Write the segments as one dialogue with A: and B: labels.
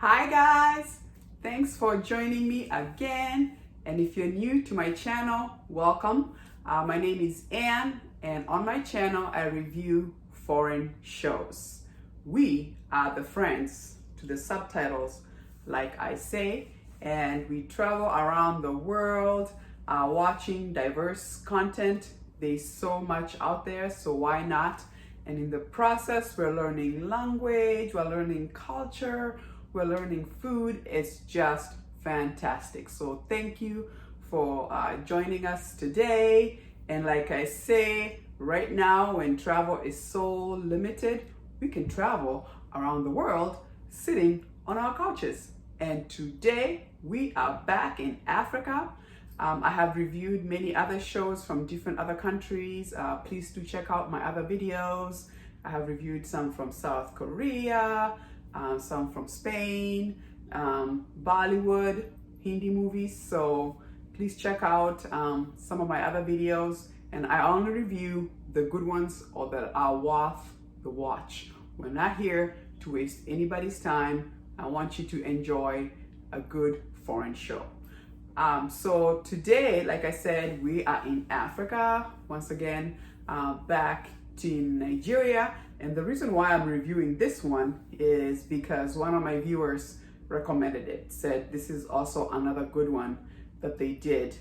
A: Hi guys, thanks for joining me again. And if you're new to my channel, welcome. My name is Ann, and on my channel I review foreign shows. We are the friends to the subtitles, like I say, and we travel around the world watching diverse content. There's so much out there, so why not? And in the process, we're learning language, we're learning culture, we're learning food. It's just fantastic. So thank you for joining us today. And like I say, right now when travel is so limited, we can travel around the world sitting on our couches. And today we are back in Africa. I have reviewed many other shows from different other countries. Please do check out my other videos. I have reviewed some from South Korea, some from Spain, Bollywood, Hindi movies. So please check out some of my other videos. And I only review the good ones or that are worth the watch. We're not here to waste anybody's time. I want you to enjoy a good foreign show. So today, like I said, we are in Africa, once again, back in Nigeria. And the reason why I'm reviewing this one is because one of my viewers recommended it, said this is also another good one that they did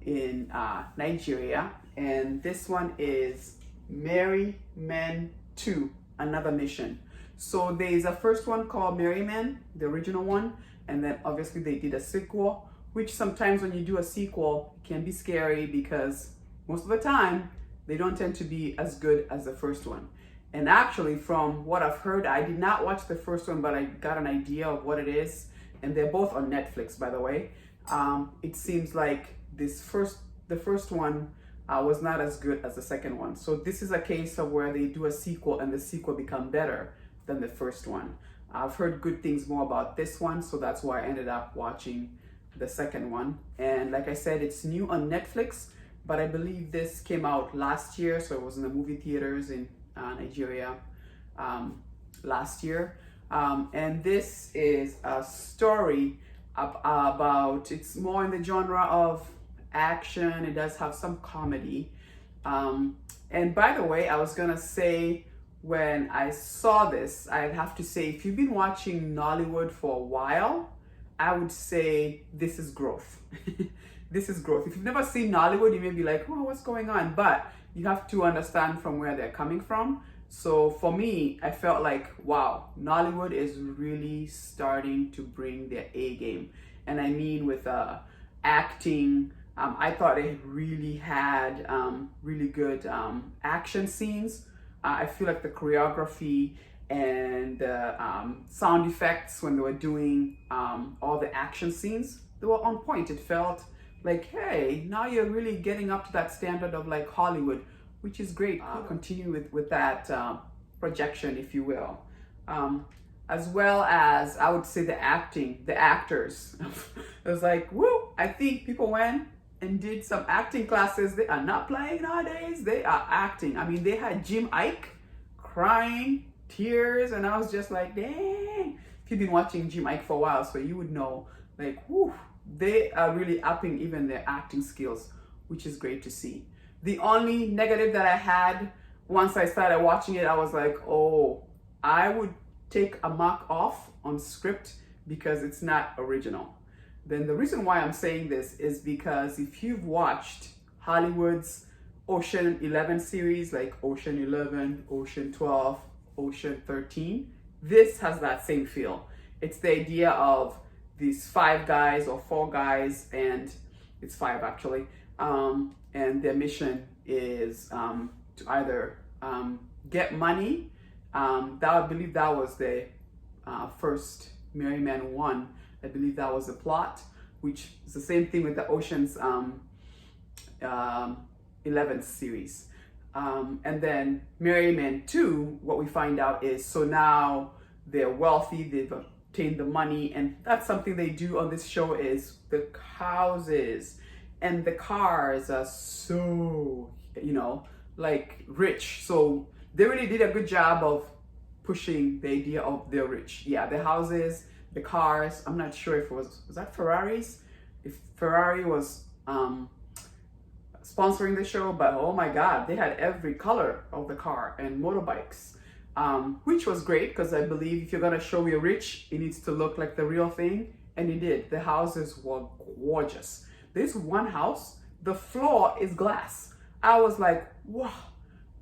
A: in Nigeria. And this one is Merry Men 2, Another Mission. So there's a first one called Merry Men, the original one, and then obviously they did a sequel, which sometimes when you do a sequel can be scary because most of the time they don't tend to be as good as the first one. And actually, from what I've heard, I did not watch the first one, but I got an idea of what it is, and they're both on Netflix, by the way. It seems like the first one was not as good as the second one. So this is a case of where they do a sequel and the sequel become better than the first one. I've heard good things more about this one, so that's why I ended up watching the second one. And like I said, it's new on Netflix, but I believe this came out last year, so it was in the movie theaters in Nigeria last year. And this is a story about, it's more in the genre of action. It does have some comedy. And by the way, I was gonna say, when I saw this, I'd have to say, if you've been watching Nollywood for a while, I would say this is growth. This is growth. If you've never seen Nollywood, you may be like, oh, what's going on? But you have to understand from where they're coming from. So for me, I felt like, wow, Nollywood is really starting to bring their A game. And I mean with acting, I thought it really had really good action scenes. I feel like the choreography and the sound effects when they were doing all the action scenes, they were on point. It felt like, hey, now you're really getting up to that standard of like Hollywood, which is great. Continue with that projection, if you will. As well as, I would say, the acting, the actors. It was like, woo, I think people went and did some acting classes. They are not playing nowadays, they are acting. I mean, they had Jim Ike crying, tears, and I was just like, dang. If you've been watching Jim Ike for a while, so you would know, like, whoo, they are really upping even their acting skills, which is great to see. The only negative that I had once I started watching it, I was like, oh, I would take a mark off on script because it's not original. Then the reason why I'm saying this is because if you've watched Hollywood's Ocean 11 series, like Ocean 11, Ocean 12, Ocean 13, this has that same feel. It's the idea of these 5 guys or 4 guys, and it's 5 actually, and their mission is to either get money. I believe that was the first Merry Men 1. I believe that was the plot, which is the same thing with the Ocean's 11 series. And then Merry Men 2, what we find out is, so now they're wealthy, they've obtained the money, and that's something they do on this show, is the houses and the cars are so, like rich. So they really did a good job of pushing the idea of they're rich. Yeah, the houses, the cars. I'm not sure if it was that Ferraris? If Ferrari was sponsoring the show, but oh my God, they had every color of the car and motorbikes, which was great because I believe if you're gonna show you're rich, it needs to look like the real thing, and it did. The houses were gorgeous. There's one house, the floor is glass. I was like, wow,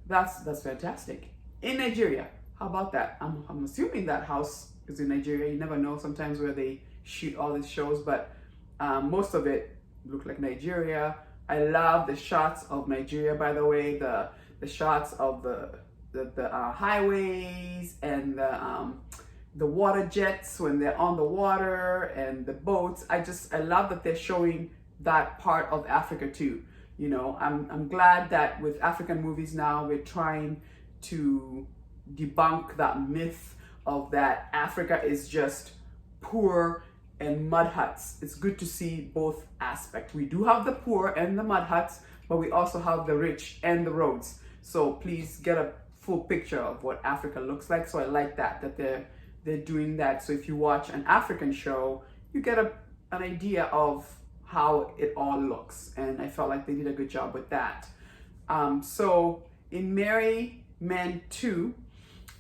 A: that's fantastic. In Nigeria, how about that? I'm assuming that house is in Nigeria. You never know sometimes where they shoot all these shows, but most of it looked like Nigeria. I love the shots of Nigeria, by the way, the shots of the highways and the water jets when they're on the water and the boats. I love that they're showing that part of Africa too. You know, I'm glad that with African movies now we're trying to debunk that myth of that Africa is just poor and mud huts. It's good to see both aspects. We do have the poor and the mud huts, but we also have the rich and the roads. So please get a full picture of what Africa looks like. So I like that they're doing that. So if you watch an African show, you get an idea of how it all looks. And I felt like they did a good job with that. So in Merry Men 2,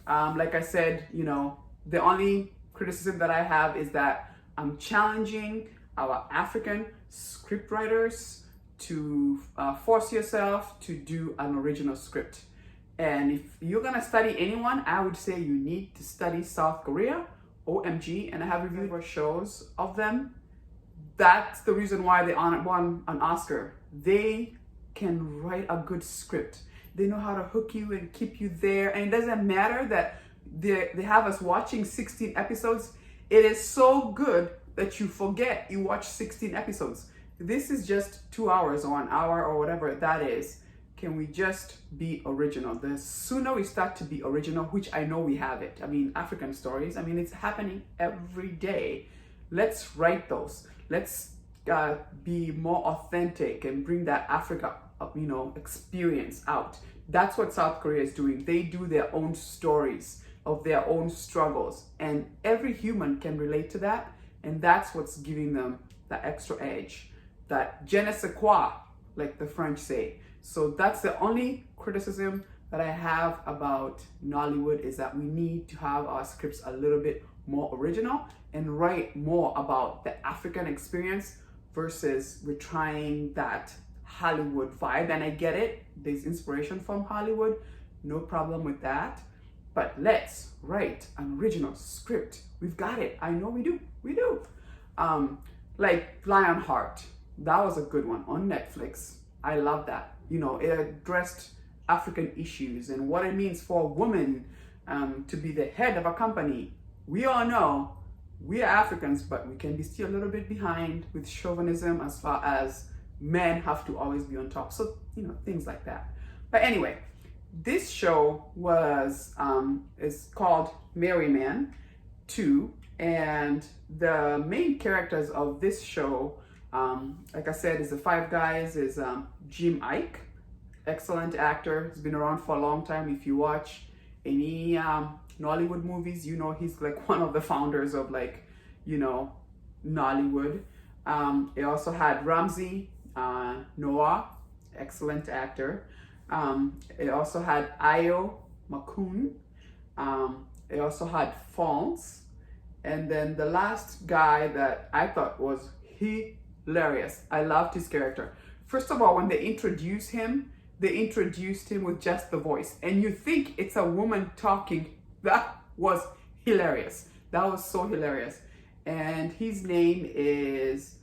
A: like I said, you know, the only criticism that I have is that I'm challenging our African scriptwriters to force yourself to do an original script. And if you're gonna study anyone, I would say you need to study South Korea, OMG, and I have reviewed shows of them. That's the reason why they won an Oscar. They can write a good script. They know how to hook you and keep you there. And it doesn't matter that they have us watching 16 episodes. It is so good that you forget you watch 16 episodes. This is just 2 hours or an hour or whatever that is. Can we just be original? The sooner we start to be original, which I know we have it. I mean, African stories, I mean, it's happening every day. Let's write those. Let's be more authentic and bring that Africa, you know, experience out. That's what South Korea is doing. They do their own stories of their own struggles, and every human can relate to that, and that's what's giving them that extra edge, that je ne sais quoi, like the French say. So that's the only criticism that I have about Nollywood, is that we need to have our scripts a little bit more original and write more about the African experience versus we're trying that Hollywood vibe. And I get it, there's inspiration from Hollywood, no problem with that. But let's write an original script. We've got it. I know we do. We do. Like Lionheart, that was a good one on Netflix. I love that. You know, it addressed African issues and what it means for a woman to be the head of a company. We all know we are Africans, but we can be still a little bit behind with chauvinism as far as men have to always be on top. So, you know, things like that. But anyway, this show is called Merry Men 2, and the main characters of this show, like I said, is the five guys, is Jim Ike, excellent actor. He's been around for a long time. If you watch any Nollywood movies, you know he's like one of the founders of, like, you know, Nollywood. It also had Ramsey Noah, excellent actor. It also had Ayo Makun. It also had Fons. And then the last guy that I thought was hilarious. I loved his character. First of all, when they introduced him with just the voice. And you think it's a woman talking. That was hilarious. That was so hilarious. And his name is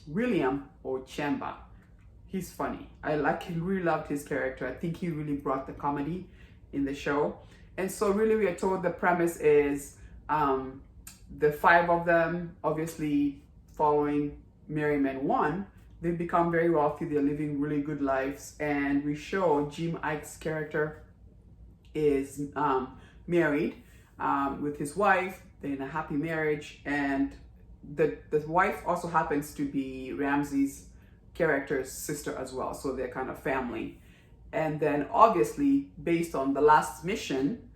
A: William Ochemba. He's funny. Really loved his character. I think he really brought the comedy in the show. And so really we are told the premise is the five of them, obviously following Merry Men 1, they've become very wealthy. They're living really good lives. And we show Jim Ike's character is married with his wife. They're in a happy marriage. And the wife also happens to be Ramsey's character's sister as well. So they're kind of family. And then obviously, based on the last mission,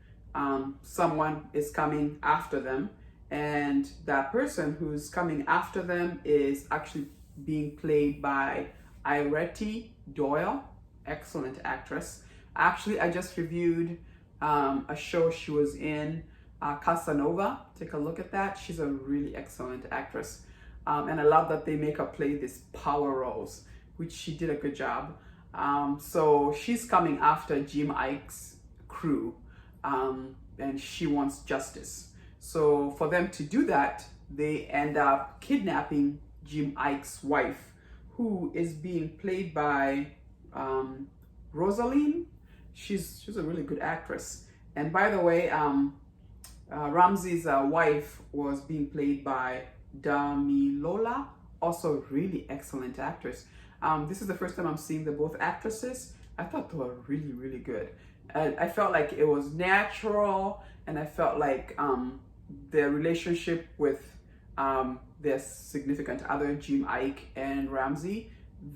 A: someone is coming after them, and that person who's coming after them is actually being played by Ireti Doyle, excellent actress. Actually, I just reviewed a show she was in, Casanova. Take a look at that. She's a really excellent actress. And I love that they make her play these power roles, which she did a good job. So she's coming after Jim Ike's crew, and she wants justice. So for them to do that, they end up kidnapping Jim Ike's wife, who is being played by Rosaline. She's a really good actress. And by the way, Ramsey's wife was being played by Damilola, also really excellent actress. This is the first time I'm seeing both actresses. I thought they were really, really good. I felt like it was natural, and I felt like their relationship with their significant other, Jim Ike and Ramsey,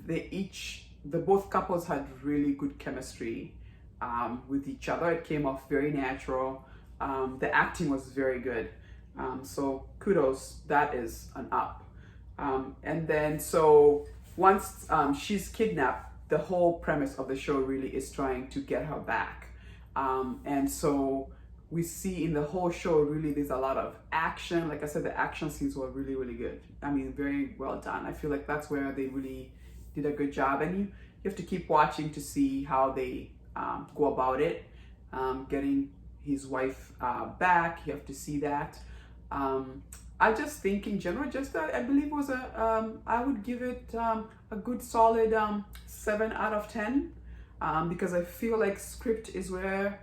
A: the both couples had really good chemistry with each other. It came off very natural. The acting was very good. So kudos, that is an up. And then so once she's kidnapped, the whole premise of the show really is trying to get her back. And so we see in the whole show, really, there's a lot of action. Like I said, the action scenes were really, really good. I mean, very well done. I feel like that's where they really did a good job. And you have to keep watching to see how they go about it, getting his wife back. You have to see that. I just think in general, I believe it was I would give it a good solid 7 out of 10, because I feel like script is where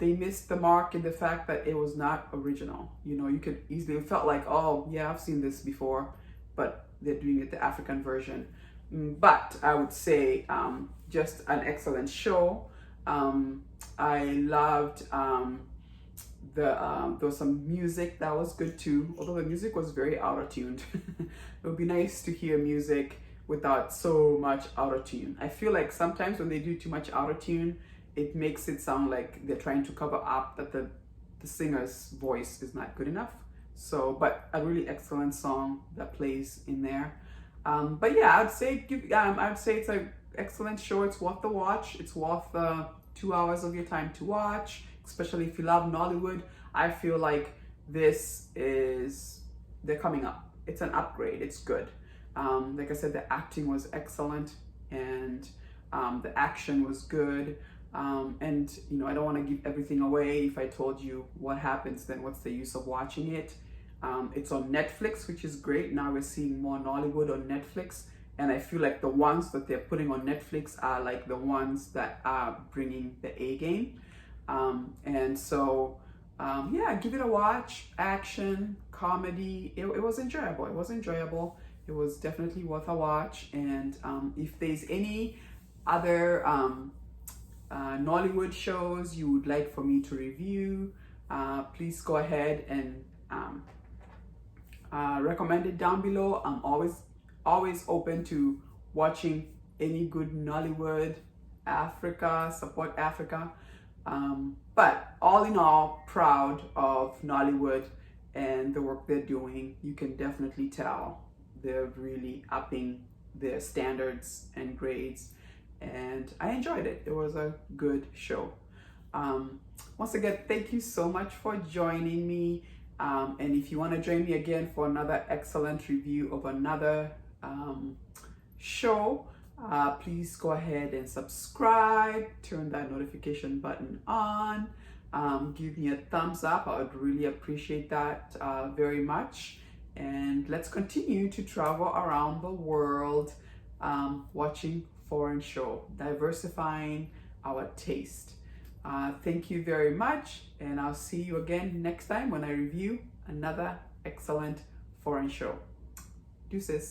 A: they missed the mark in the fact that it was not original. You know, you could easily, it felt like, oh yeah, I've seen this before, but they're doing it the African version. But I would say just an excellent show. I loved there was some music that was good too, although the music was very auto-tuned. It would be nice to hear music without so much auto-tune. I feel like sometimes when they do too much auto-tune, it makes it sound like they're trying to cover up that the singer's voice is not good enough. So, but a really excellent song that plays in there. But yeah, I'd say it's an excellent show. It's worth the watch. It's worth 2 hours of your time to watch, especially if you love Nollywood. I feel like they're coming up. It's an upgrade. It's good. Like I said, the acting was excellent, and the action was good. And you know, I don't want to give everything away. If I told you what happens, then what's the use of watching it? It's on Netflix, which is great. Now we're seeing more Nollywood on Netflix, and I feel like the ones that they're putting on Netflix are like the ones that are bringing the A game. And so yeah, give it a watch. Action, comedy, it was enjoyable. It was definitely worth a watch. And if there's any other Nollywood shows you would like for me to review, please go ahead and recommend it down below. I'm always open to watching any good Nollywood. Africa, support Africa. But all in all, proud of Nollywood and the work they're doing. You can definitely tell they're really upping their standards and grades, and I enjoyed it. It was a good show. Once again, thank you so much for joining me. And if you want to join me again for another excellent review of another show, please go ahead and subscribe, turn that notification button on, give me a thumbs up. I would really appreciate that very much. And let's continue to travel around the world, watching foreign show, diversifying our taste. Thank you very much, and I'll see you again next time when I review another excellent foreign show. Deuces.